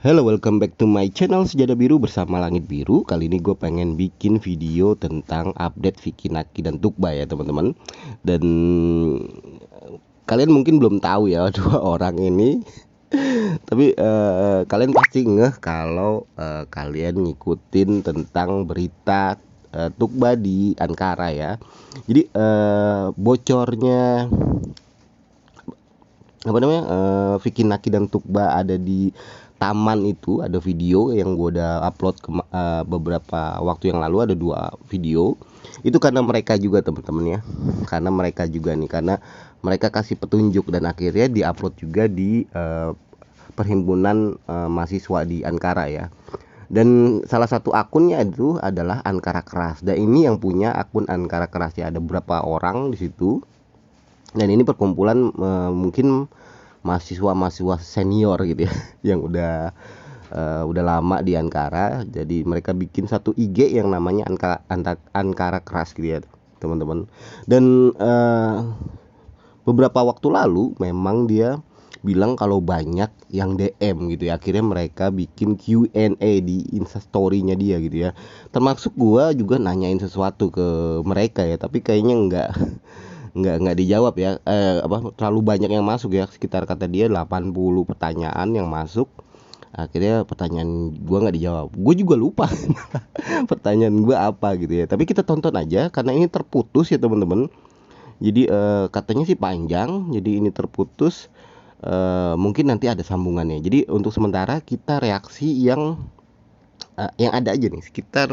Hello, welcome back to my channel Sejadah Biru bersama Langit Biru. Kali ini gue pengen bikin video tentang update Vicky Naki dan Tukba ya teman-teman. Dan kalian mungkin belum tahu ya dua orang ini. Tapi kalian pasti ngeh kalau kalian ngikutin tentang berita Tukba di Ankara ya. Jadi bocornya Vicky Naki dan Tukba ada di taman itu, ada video yang gue udah upload beberapa waktu yang lalu, ada 2 video. Itu karena mereka juga teman-teman ya, karena mereka juga nih, karena mereka kasih petunjuk dan akhirnya diupload juga di perhimpunan mahasiswa di Ankara ya. Dan salah satu akunnya itu adalah Ankara Keras. Dan ini yang punya akun Ankara Keras ya, ada beberapa orang di situ. Dan ini perkumpulan mungkin mahasiswa senior gitu ya yang udah lama di Ankara. Jadi mereka bikin satu IG yang namanya Ankara Keras gitu ya teman-teman. Dan beberapa waktu lalu memang dia bilang kalau banyak yang DM gitu ya. Akhirnya mereka bikin Q&A di Instastory-nya dia gitu ya. Termasuk gua juga nanyain sesuatu ke mereka ya, tapi kayaknya nggak dijawab ya. Terlalu banyak yang masuk ya, sekitar kata dia 80 pertanyaan yang masuk. Akhirnya pertanyaan gua nggak dijawab, gue juga lupa pertanyaan gua apa gitu ya. Tapi kita tonton aja karena ini terputus ya teman-teman. Jadi katanya sih panjang, jadi ini terputus. Mungkin nanti ada sambungannya. Jadi untuk sementara kita reaksi yang ada aja nih, sekitar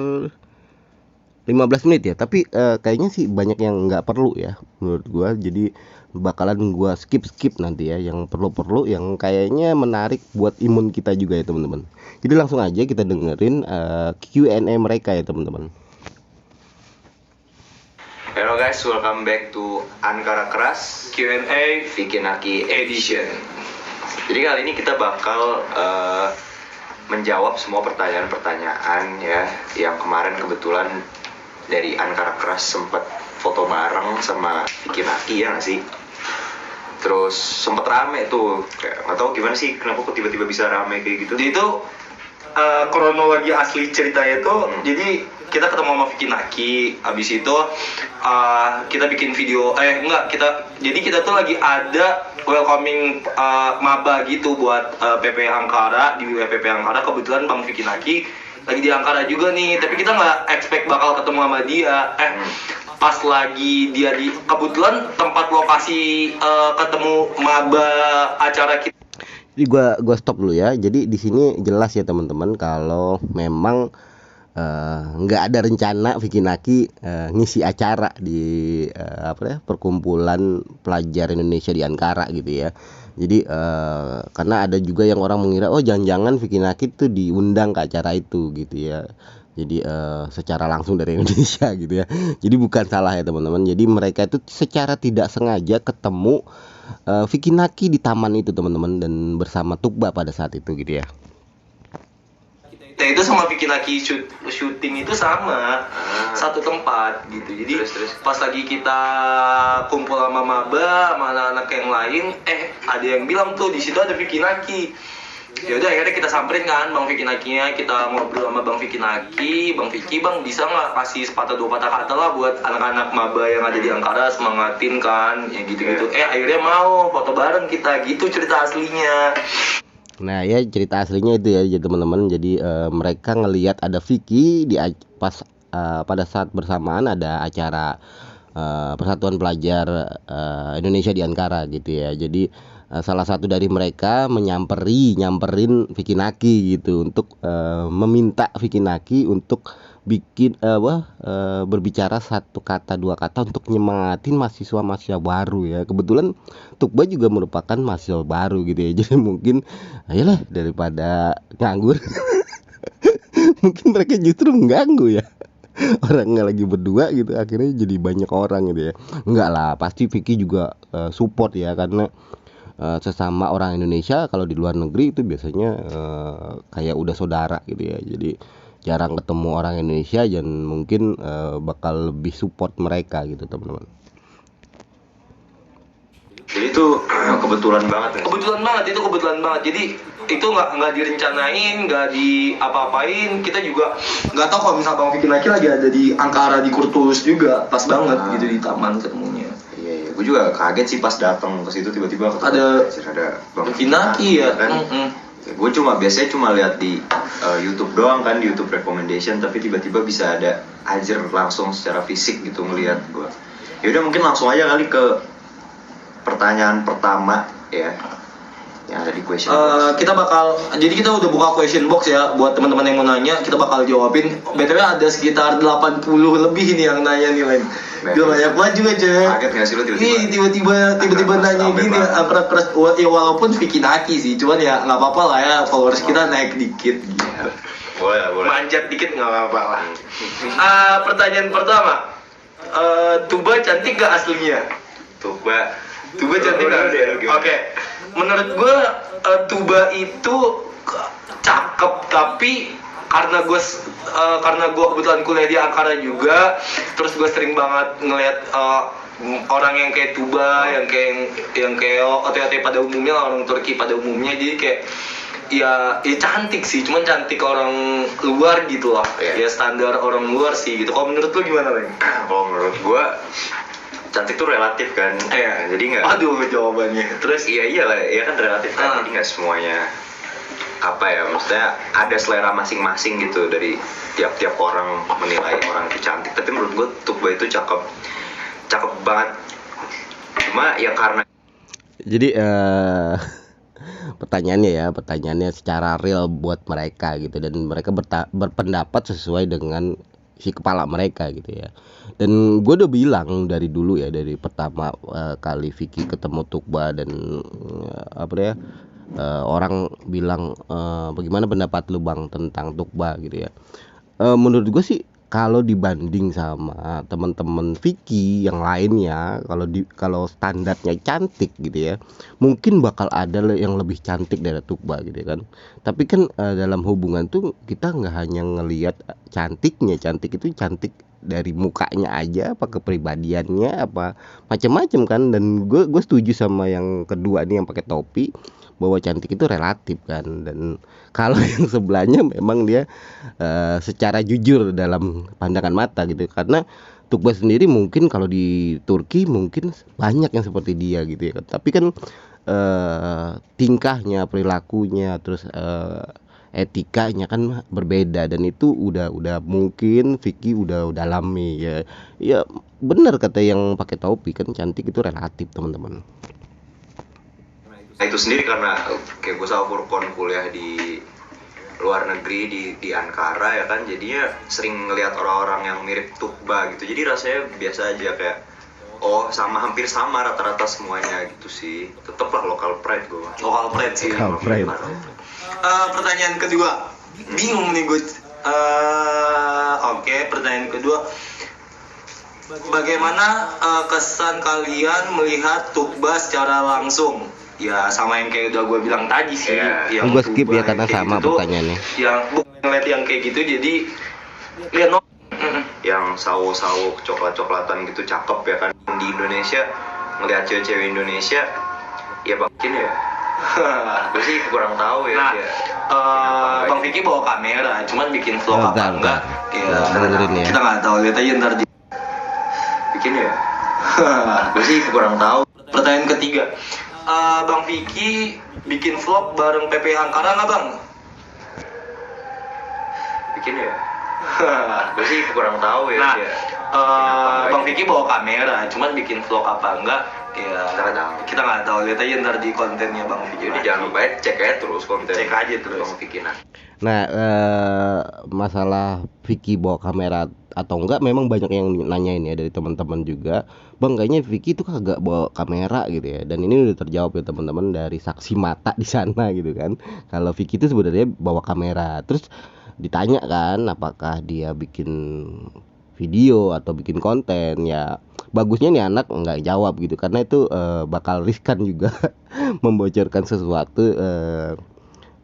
15 menit ya. Tapi kayaknya sih banyak yang nggak perlu ya menurut gua. Jadi bakalan gua skip nanti ya, yang perlu yang kayaknya menarik buat imun kita juga ya teman-teman. Jadi langsung aja kita dengerin Q&A mereka ya teman-teman. Hello guys, welcome back to Ankara Keras Q&A Vicky Naki Edition. Jadi kali ini kita bakal menjawab semua pertanyaan-pertanyaan ya, yang kemarin kebetulan dari Ankara Keras sempat foto bareng sama Vicky Naki ya nggak sih? Terus sempat rame tuh, kayak nggak tahu gimana sih, kenapa kok tiba-tiba bisa rame kayak gitu. Jadi itu kronologi asli ceritanya itu, jadi kita ketemu sama Vicky Naki, abis itu kita bikin video, jadi kita tuh lagi ada welcoming maba gitu buat PP Ankara, di PP Ankara. Kebetulan Bang Vicky Naki lagi di Ankara juga nih, tapi kita nggak expect bakal ketemu sama dia. Pas lagi dia di, kebetulan tempat lokasi ketemu maba acara kita. Jadi gua stop dulu ya. Jadi di sini jelas ya teman-teman kalau memang nggak ada rencana Vicky Naki ngisi acara di perkumpulan pelajar Indonesia di Ankara gitu ya. Jadi karena ada juga yang orang mengira oh jangan-jangan Vicky Naki tuh diundang ke acara itu gitu ya. Jadi secara langsung dari Indonesia gitu ya. Jadi bukan salah ya teman-teman. Jadi mereka itu secara tidak sengaja ketemu Vicky Naki di taman itu teman-teman, dan bersama Tukba pada saat itu gitu ya. Nah itu sama Vicky Naki syuting itu sama satu tempat gitu. Jadi terus pas lagi kita kumpul sama maba sama anak-anak yang lain, ada yang bilang tuh di situ ada Vicky Naki. Ya udah akhirnya kita samperin kan Bang Vicky Nakinya, kita ngobrol sama Bang Vicky Naki, Bang Vicky, Bang bisa nggak kasih sepatah 2 patah kata lah buat anak-anak maba yang ada di Ankara, semangatin kan, ya gitu-gitu. Akhirnya mau foto bareng kita, gitu cerita aslinya. Nah ya cerita aslinya itu ya teman-teman. Jadi mereka ngelihat ada Vicky di pada saat bersamaan ada acara Persatuan Pelajar Indonesia di Ankara gitu ya. Jadi salah satu dari mereka nyamperin Vicky Naki gitu untuk meminta Vicky Naki untuk bikin berbicara 1 kata 2 kata untuk nyemangatin mahasiswa baru ya. Kebetulan Tukba juga merupakan mahasiswa baru gitu ya. Jadi mungkin ayolah daripada nganggur mungkin mereka justru mengganggu ya. Orangnya lagi berdua gitu, akhirnya jadi banyak orang gitu ya. Enggak lah, pasti Vicky juga support ya, karena sesama orang Indonesia kalau di luar negeri itu biasanya kayak udah saudara gitu ya. Jadi jarang ketemu orang Indonesia dan mungkin bakal lebih support mereka gitu teman-teman. Jadi itu kebetulan banget ya. Kebetulan banget. Jadi itu nggak direncanain, nggak di apa-apain. Kita juga nggak tahu kalau misal Bang Vicky Naki lagi ada di Ankara di Kurtulus juga, pas banget gitu di taman ketemunya. Iya, gue juga kaget sih pas datang ke situ tiba-tiba Ada Bang Vicky Naki ya kan. Ya, gue biasanya cuma lihat di YouTube doang kan, di YouTube recommendation, tapi tiba-tiba bisa ada ajar langsung secara fisik gitu ngelihat gue. Ya udah mungkin langsung aja kali ke pertanyaan pertama ya yang ada di question box. Kita udah buka question box ya buat teman-teman yang mau nanya, kita bakal jawabin. BTW ada sekitar 80 lebih nih yang nanya nih, Len. Gila, banyak banget juga, Cek. Kaget nggak sih lo tiba-tiba nanya gini angker keras. Ya walaupun Vicky Naki sih, cuman ya nggak apa-apa lah ya, followers kita naik dikit gitu. Boleh. Manjat dikit nggak apa-apa lah. Pertanyaan pertama, Tuba cantik gak aslinya? Tuba cantik gak? Oke. Menurut gue Tuba itu cakep, tapi karena gue kebetulan kuliah di Ankara juga, terus gue sering banget ngeliat orang yang kayak Tuba, yang kayak OT-OT pada umumnya, orang Turki pada umumnya, jadi kayak ya cantik sih, cuman cantik orang luar gitu lah, ya standar orang luar sih gitu. Kalau menurut lu gimana, Bang? Kalau menurut gue cantik tuh relatif kan, jadi nggak. Aduh jawabannya. Terus iyalah, ya kan relatif kan, jadi nggak semuanya apa ya, maksudnya ada selera masing-masing gitu dari tiap orang menilai orang itu cantik. Tapi menurut gue Tuba itu cakep banget. Cuma ya karena Jadi pertanyaannya secara real buat mereka gitu, dan mereka berpendapat sesuai dengan si kepala mereka gitu ya. Dan gue udah bilang dari dulu ya, dari pertama kali Vicky ketemu Tukba dan orang bilang bagaimana pendapat lu Bang tentang Tukba gitu ya. Menurut gue sih kalau dibanding sama teman-teman Vicky yang lainnya, kalau standarnya cantik gitu ya, mungkin bakal ada yang lebih cantik dari Tukba gitu kan. Tapi kan dalam hubungan tuh kita nggak hanya ngelihat cantiknya, cantik itu cantik dari mukanya aja, apa kepribadiannya, apa macam-macam kan. Dan gue setuju sama yang kedua nih yang pakai topi, bahwa cantik itu relatif kan. Dan kalau yang sebelahnya memang dia secara jujur dalam pandangan mata gitu, karena Tukba sendiri mungkin kalau di Turki mungkin banyak yang seperti dia gitu ya, tapi kan tingkahnya, perilakunya, terus etikanya kan berbeda, dan itu udah mungkin Vicky udah dalami ya benar kata yang pakai topi kan, cantik itu relatif teman-teman. Nah itu sendiri karena kayak gue sama Furkon kuliah di luar negeri di Ankara ya kan, jadinya sering ngelihat orang-orang yang mirip Tukba gitu, jadi rasanya biasa aja, kayak hampir sama rata-rata semuanya gitu sih. Tetep lah local pride gue. Local pride sih. Pertanyaan kedua, bingung nih gue. Oke, pertanyaan kedua, bagaimana kesan kalian melihat Tukba secara langsung? Ya sama yang kayak udah gue bilang tadi sih. Yang gue skip ya karena sama gitu, pertanyaannya. Yang ngeliat yang kayak gitu, jadi lihat yang sawo-sawo coklat-coklatan gitu cakep ya kan. Di Indonesia ngeliat cewek-cewek Indonesia ya mungkin ya. Gue sih kurang tahu ya. Nah, Bang Vicky bawa kamera, cuman bikin vlog apa enggak? Ya, kita nggak tahu, lihat aja ntar bikin ya. Gue sih kurang tahu. Pertanyaan ketiga, Bang Vicky bikin vlog bareng PP Ankara nggak Bang? Bikin ya. Gue sih kurang tahu ya. Nah, Bang Vicky bawa kamera, cuman bikin vlog apa enggak? Ya, kita nggak tahu, lihat aja ntar di kontennya Bang Vicky. Jadi jangan lupa cek aja terus konten. Cek aja terus Bang Vicky. Nah, masalah Vicky bawa kamera atau enggak, memang banyak yang nanyain ya dari teman-teman juga. Bang, kayaknya Vicky itu kagak bawa kamera gitu ya. Dan ini udah terjawab ya teman-teman dari saksi mata di sana gitu kan. Kalau Vicky itu sebenarnya bawa kamera. Terus ditanya kan apakah dia bikin video atau bikin konten, ya bagusnya nih anak nggak jawab gitu, karena itu bakal riskan juga membocorkan sesuatu.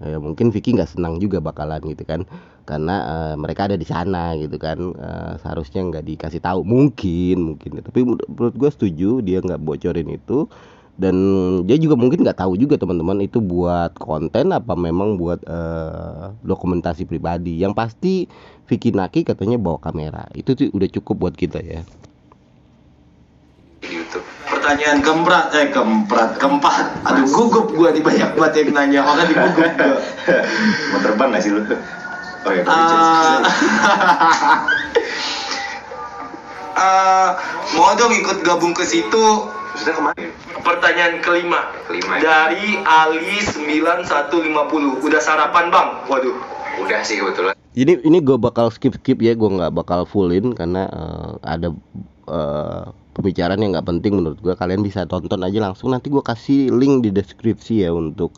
Mungkin Vicky nggak senang juga bakalan gitu kan, karena mereka ada di sana gitu kan. Seharusnya nggak dikasih tahu mungkin. Tapi menurut gue setuju dia nggak bocorin itu, dan dia juga mungkin nggak tahu juga teman-teman itu buat konten apa memang buat dokumentasi pribadi. Yang pasti Vicky Naki katanya bawa kamera, itu tuh udah cukup buat kita ya. di YouTube. Pertanyaan keempat. Aduh, gugup gua nih, banyak banget yang nanya, makanya digugup gua. Mau terbang nggak sih lu? Oh ya, Mau dong ikut gabung ke situ. sudah kemarin. Pertanyaan kelima Kelima. dari Ali 9150. Udah sarapan bang? Waduh. Udah sih kebetulan. Jadi ini gue bakal skip ya, gue nggak bakal fullin karena ada pembicaraan yang nggak penting menurut gue. Kalian bisa tonton aja langsung, nanti gue kasih link di deskripsi ya untuk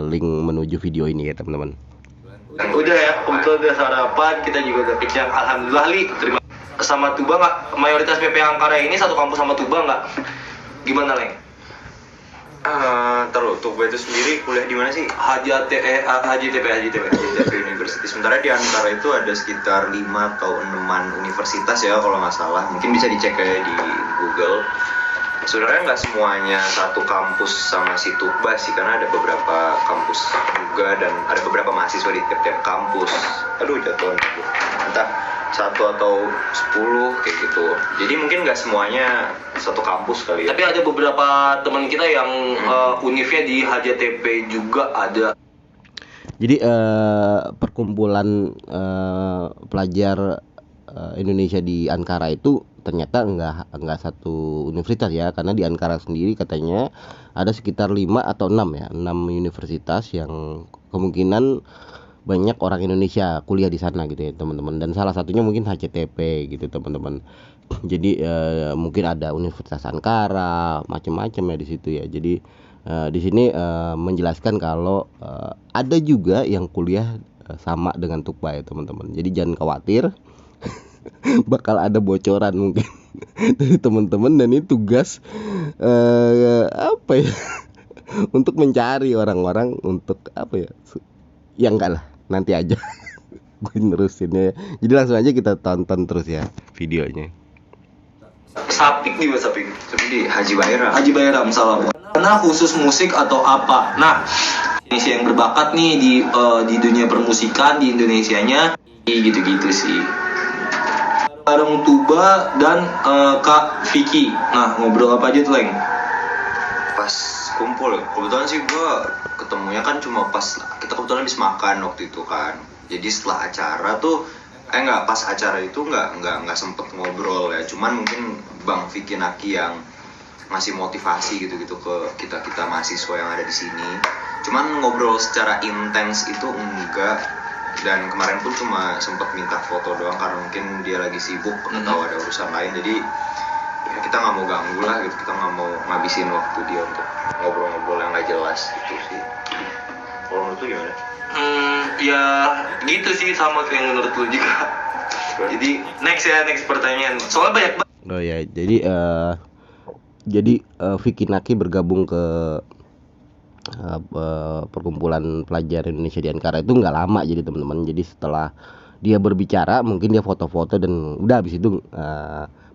link menuju video ini ya teman-teman. Udah ya, kebetulan udah sarapan, kita juga udah kenyang. Alhamdulillah Li, terima. Sama Tuba nggak? Mayoritas PP Ankara ini satu kampus sama Tuba nggak? Gimana Leng? Terus Tuba itu sendiri kuliah di mana sih? HJTP. Jateng University. Sementara di Ankara itu ada sekitar 5 atau 6 universitas ya kalau nggak salah. Mungkin bisa dicek aja di Google. Sebenarnya nggak semuanya satu kampus sama si Tuba sih, karena ada beberapa kampus juga dan ada beberapa mahasiswa di tiap-tiap kampus. Aduh, jatuh. Entah 1 atau 10 kayak gitu. Jadi mungkin nggak semuanya satu kampus kali ya. Tapi ada beberapa teman kita yang univnya di HJTP juga ada. Jadi perkumpulan pelajar Indonesia di Ankara itu ternyata enggak satu universitas ya, karena di Ankara sendiri katanya ada sekitar 5 atau 6 ya, 6 universitas yang kemungkinan banyak orang Indonesia kuliah di sana gitu ya teman-teman, dan salah satunya mungkin HCTP gitu teman-teman. Jadi mungkin ada Universitas Ankara, macam-macam ya di situ ya. Jadi di sini menjelaskan kalau ada juga yang kuliah sama dengan Tukba ya teman-teman. Jadi jangan khawatir. Bakal ada bocoran mungkin dari teman-teman, dan ini tugas apa ya untuk mencari orang-orang untuk apa ya enggak lah, nanti aja gue nerusin ya. Jadi langsung aja kita tonton terus ya videonya. Sapik di mana Sapik? Di Haji Bayram. Haji Bayram, salah. Karena khusus musik atau apa? Nah, Indonesia yang berbakat nih di dunia permusikan di Indonesianya, gitu-gitu sih. Bareng Tuba dan Kak Vicky. Nah, ngobrol apa aja tuh, Leng? Pas kumpul, kebetulan sih gue ketemunya kan cuma pas kita kebetulan habis makan waktu itu kan. Jadi setelah acara tuh pas acara itu nggak sempet ngobrol ya. Cuman mungkin Bang Vicky Naki yang ngasih motivasi gitu ke kita mahasiswa yang ada di sini. Cuman ngobrol secara intens itu enggak. Dan kemarin pun cuma sempat minta foto doang karena mungkin dia lagi sibuk atau ada urusan lain. Jadi ya kita nggak mau ganggu lah gitu, kita nggak mau ngabisin waktu dia untuk ngobrol-ngobrol yang nggak jelas gitu sih. Kalau menurut lu gimana? Ya gitu sih, sama kayak menurut lu juga. Jadi next pertanyaan. Soalnya banyak banget. Oh ya, jadi Vicky Naki bergabung ke perkumpulan pelajar Indonesia di Ankara itu nggak lama jadi teman-teman. Jadi setelah dia berbicara mungkin dia foto-foto dan udah habis itu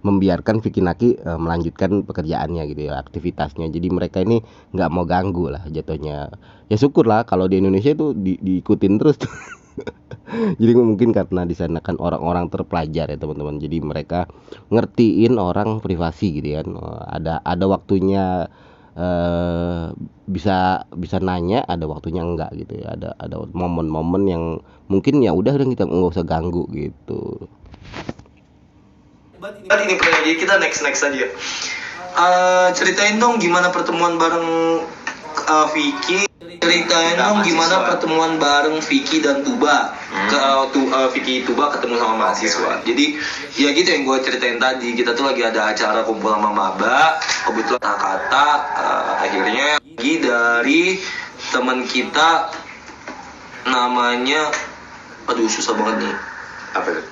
membiarkan Vicky Naki melanjutkan pekerjaannya gitu ya, aktivitasnya. Jadi mereka ini nggak mau ganggu lah jatuhnya. Ya syukurlah kalau di Indonesia itu diikutin terus tuh. Jadi mungkin karena di sana kan orang-orang terpelajar ya teman-teman. Jadi mereka ngertiin orang privasi gitu kan. Ada waktunya bisa nanya, ada waktunya enggak gitu ya. Ada momen-momen yang mungkin ya udah kita nggak usah ganggu gitu. Ini jadi kita next aja. Ceritain dong gimana pertemuan bareng Vicky. Ceritain dong gimana pertemuan bareng Vicky dan Tuba. Vicky Tuba ketemu sama mahasiswa. Jadi ya gitu yang gue ceritain tadi. Kita tuh lagi ada acara kumpul sama maba. Kebetulan kata akhirnya lagi dari teman kita namanya, aduh susah banget nih. Apa itu?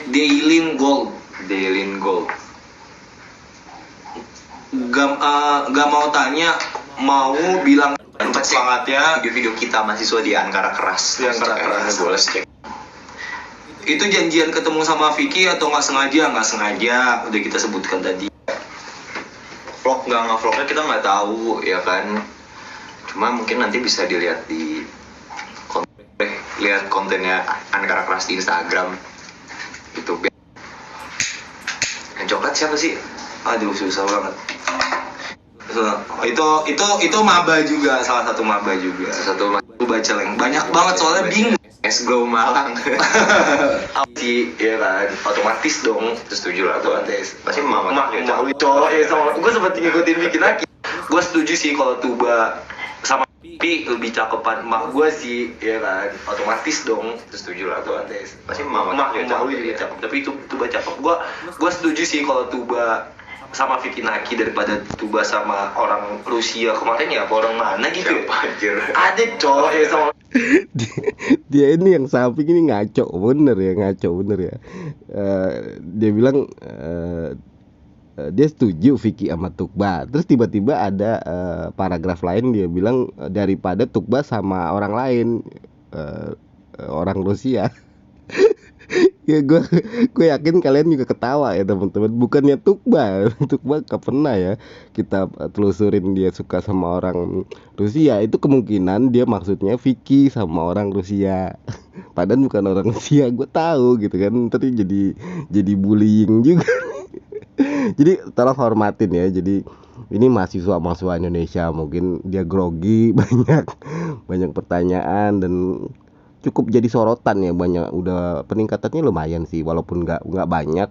Daylin Gold. Gak mau tanya, mau bilang Untuk semangatnya. video-video kita mahasiswa di Ankara Keras. Di Ankara Keras. Boleh cek. Itu janjian ketemu sama Vicky atau nggak sengaja? Nggak sengaja, udah kita sebutkan tadi. ngevlog nggak ngevlognya kita nggak tahu ya kan. Cuma mungkin nanti bisa dilihat di lihat kontennya Ankara Keras di Instagram itu. Yang coklat siapa sih? Aduh susah banget. Itu maba juga, salah satu maba juga. Aku baca yang banyak banget soalnya bingung. Es Glow Malang. Sih, ya kan, otomatis dong. Setuju lah, Otomatis. pasti mama Lu cowok ya sama. Gue sempet ngikutin bikin lagi. Gue setuju sih kalau Tuba sama Pi lebih cakepan emak gue sih, ya kan, otomatis dong. Setuju lah, Otomatis. pasti mama Lu juga cakep. Tapi itu Tuba cakep. Gue setuju sih kalau Tuba sama Vicky Naki daripada Tuba sama orang Rusia kemarin ya, apa orang mana gitu ya? Anjir. Ada cowok ya sama. Dia ini yang samping ini ngaco bener ya. Dia bilang dia setuju Vicky sama Tukba. Terus tiba-tiba ada paragraf lain dia bilang daripada Tukba sama orang lain, orang Rusia. Ya gue yakin kalian juga ketawa ya teman-teman. Bukannya Tukba gak pernah ya kita telusurin dia suka sama orang Rusia. Itu kemungkinan dia maksudnya Vicky sama orang Rusia. Padahal bukan orang Rusia, gue tahu gitu kan. Nanti jadi bullying juga. Jadi tolong hormatin ya. Jadi ini mahasiswa Indonesia, mungkin dia grogi, banyak pertanyaan dan cukup jadi sorotan ya, banyak, udah peningkatannya lumayan sih walaupun nggak banyak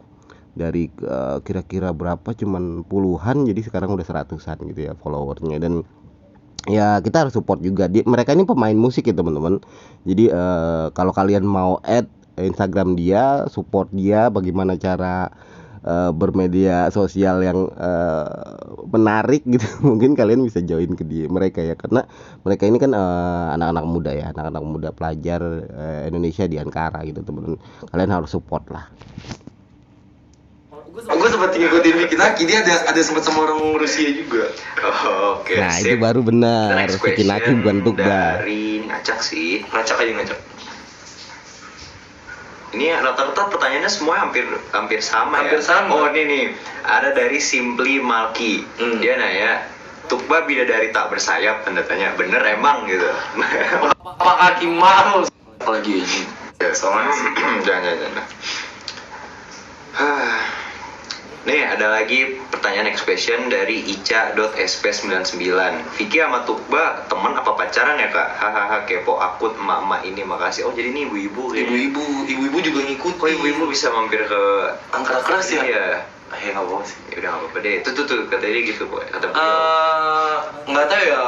dari kira-kira berapa, cuman puluhan, jadi sekarang udah 100-an gitu ya followernya. Dan ya kita harus support juga mereka ini pemain musik ya teman-teman. Jadi kalau kalian mau add Instagram dia, support dia, bagaimana cara bermedia sosial yang menarik gitu, mungkin kalian bisa join ke mereka ya, karena mereka ini kan anak-anak muda pelajar Indonesia di Ankara gitu teman-teman. Kalian harus support lah. Gue sempat ngikutin Vicky Naki, dia ada sempat sama orang Rusia juga. Oh, oke. Nah itu baru benar, Next Vicky Naki question bukan Tukba. dari Ngacak sih. Ngacak. Ini rata-rata pertanyaannya semua hampir sama ya. Hampir sama. Oh ini nih, ada dari Simply Malki. Dia nanya, Tukba bidadari tak bersayap, tanda tanya. Bener emang gitu. Apa kaki mau? Apalagi ini. Ya, soalnya jangan. Nih ada lagi pertanyaan next question dari Ica.sp99. Vicky sama Tukba teman apa pacaran ya kak? Hahaha kepo akut emak-emak ini, makasih. Oh jadi ini ibu-ibu juga ngikut. Kok ibu-ibu bisa mampir ke Ankara Keras ya? Iya. Nggak apa sih. Ya udah nggak apa-apa deh. Tuh kata dia gitu boy. Kata Nggak tahu ya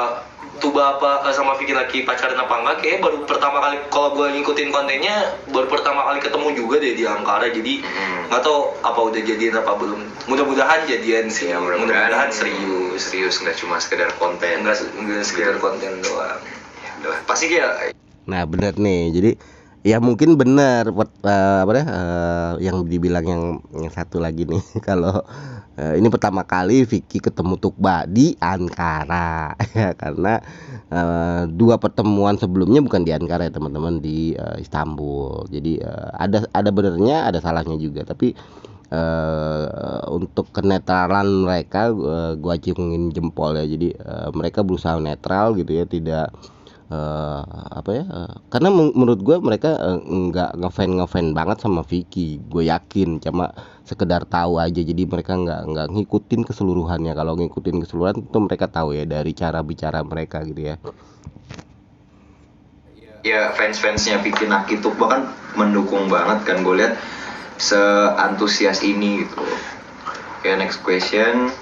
Tuba apa sama Vicky Naki pacaran apa enggak. Kayaknya baru pertama kali, kalau gue ngikutin kontennya baru pertama kali ketemu juga deh di Ankara. Jadi nggak tahu apa udah jadian apa belum. Mudah-mudahan jadian sih. Ya, mudah-mudahan serius nggak cuma sekedar konten. Nggak sekedar konten doang. Ya, udah. Pasti dia. Nah bener nih, jadi ya mungkin benar yang dibilang yang satu lagi nih kalau ini pertama kali Vicky ketemu Tukba di Ankara ya, karena dua pertemuan sebelumnya bukan di Ankara ya teman-teman, di Istanbul. Jadi ada benernya ada salahnya juga, tapi untuk kenetralan mereka gua acungin jempol ya. Jadi mereka berusaha netral gitu ya, tidak karena menurut gue mereka nggak ngefan banget sama Vicky, gue yakin cuma sekedar tahu aja. Jadi mereka nggak ngikutin keseluruhannya. Kalau ngikutin keseluruhan itu mereka tahu ya dari cara bicara mereka gitu ya. Ya fans-fansnya Vicky Naki Tukba kan mendukung banget kan, gue lihat seantusias ini gitu. Ya next question.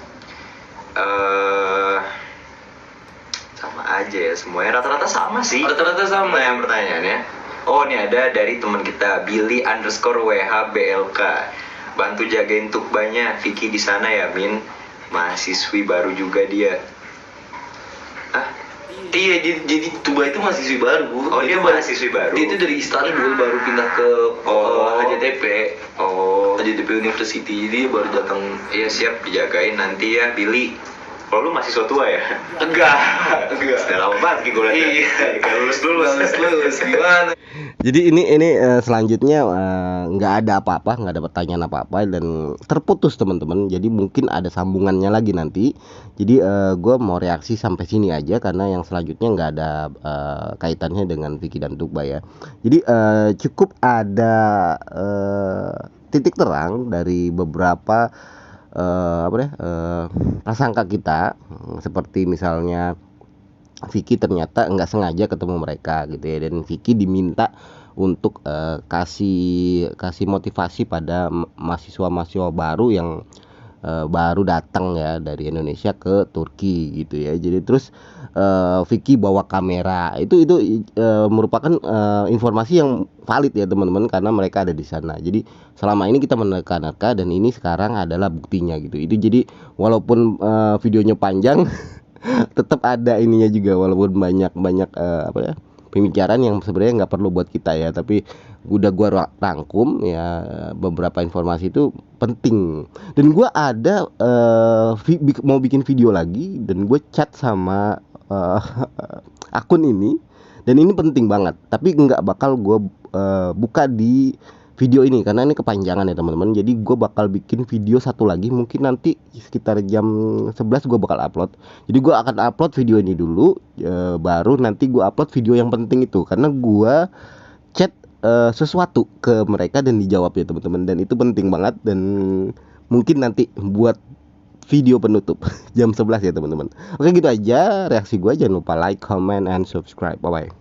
Sama aja ya, semuanya rata-rata sama sih. Rata-rata sama yang pertanyaannya. Oh ini ada dari teman kita Billy_WHBLK. Bantu jagain Tukbanya Vicky di sana ya Min. Mahasiswi baru juga dia. Iya, jadi Tuba itu mahasiswi baru. Oh dia mahasiswi baru. Dia itu dari Istanbul baru pindah ke HJTP. HJTP University, dia baru datang. Iya siap dijagain nanti ya Billy. Kalau lu mahasiswa tua ya? Enggak. Sudah lama banget gue liat. Iya. Kayak lulus. Gimana? Jadi ini selanjutnya nggak ada apa-apa, nggak ada pertanyaan apa-apa dan terputus teman-teman. Jadi mungkin ada sambungannya lagi nanti. Jadi gue mau reaksi sampai sini aja karena yang selanjutnya nggak ada kaitannya dengan Vicky dan Tukba ya. Jadi cukup ada titik terang dari beberapa prasangka kita, seperti misalnya Vicky ternyata nggak sengaja ketemu mereka gitu ya, dan Vicky diminta untuk kasih motivasi pada mahasiswa baru yang baru datang ya dari Indonesia ke Turki gitu ya. Jadi terus Vicky bawa kamera itu merupakan informasi yang valid ya teman-teman, karena mereka ada di sana. Jadi selama ini kita menerka-nerka dan ini sekarang adalah buktinya gitu. Itu jadi walaupun videonya panjang tetap ada ininya juga, walaupun banyak pembicaraan yang sebenarnya nggak perlu buat kita ya, tapi udah gua rangkum ya, beberapa informasi itu penting. Dan gua ada mau bikin video lagi dan gue chat sama akun ini, dan ini penting banget, tapi nggak bakal gue buka di video ini karena ini kepanjangan ya teman-teman. Jadi gue bakal bikin video satu lagi, mungkin nanti sekitar jam 11 gue bakal upload. Jadi gue akan upload video ini dulu, baru nanti gue upload video yang penting itu, karena gue chat sesuatu ke mereka dan dijawab ya teman-teman, dan itu penting banget. Dan mungkin nanti buat video penutup jam 11 ya teman-teman. Oke, gitu aja reaksi gue. Jangan lupa like, comment, and subscribe. Bye bye.